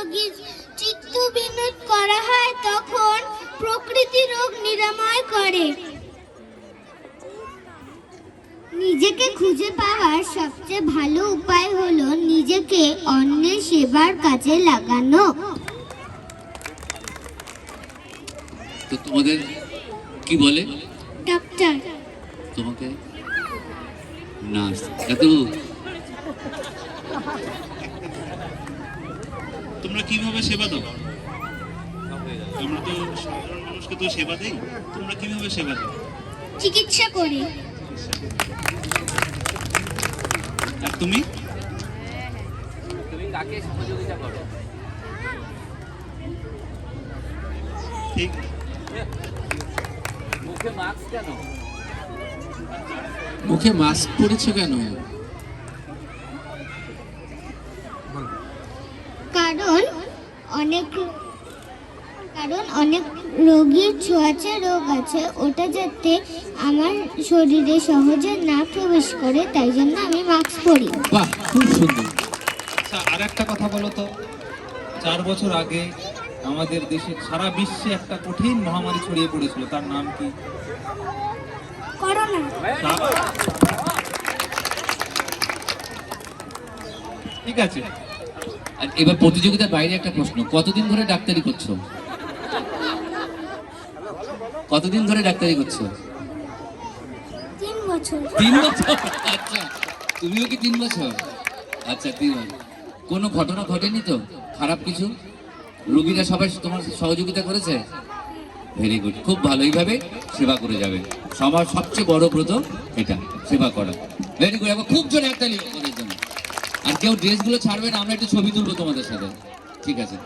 রোগীর চিত্ত বিনোদ করা হয় তখন প্রকৃতি রোগ নিরাময় করে। নিজেকে খুঁজে পাওয়ার সবচেয়ে ভালো উপায় হলো নিজেকে অন্যের সেবার কাজে লাগানো। তো তোমাদের কি বলে? ডাক্তার। তোমাকে নার্স। এত তোমরা কিভাবে সেবা দাও? আমরা তো সাধারণ মানুষকে তো সেবা দেই, তোমরা কিভাবে সেবা দাও? চিকিৎসা করি। আর তুমি? তুমি কাকে সহযোগিতা করো? ঠিক। মুখে মাস্ক কেন? মুখে মাস্ক পরেছো কেন? কারণ অনেক রোগীর ছোঁয়াচে রোগ আছে, ওটা যাতে আমার শরীরে সহজে না প্রবেশ করে, তাই জন্য আমি মাস্ক পরি। বাহ, খুব সুন্দর। আচ্ছা, আর একটা কথা বলো তো, 4 বছর আগে আমাদের দেশে সারা বিশ্বে একটা কঠিন মহামারী ছড়িয়ে পড়েছিল, তার নাম কি? করোনা। ঠিক আছে। আর এবার প্রতিযোগিতার বাইরে একটা প্রশ্ন, কতদিন ধরে ডাক্তারি করছো? কতদিন ধরে ডাক্তারি করছো? 3 বছর। 3 বছর? আচ্ছা, তুমিও কি 3 বছর? আচ্ছা, 3 বছর। কোনো ঘটনা ঘটেনি তো খারাপ কিছু? রোগীরা সবাই তোমার সহযোগিতা করেছে? ভেরি গুড, খুব ভালো। এইভাবে সেবা করে যাবে। সবার সবচেয়ে বড় ব্রত এটা, সেবা করা। ভেরি গুড, এখন খুব জোরে একটা লিখ করার জন্য। আর কেউ ড্রেসগুলো ছাড়বে না, আমরা একটু ছবি তুলবো তোমাদের সাথে। ঠিক আছে।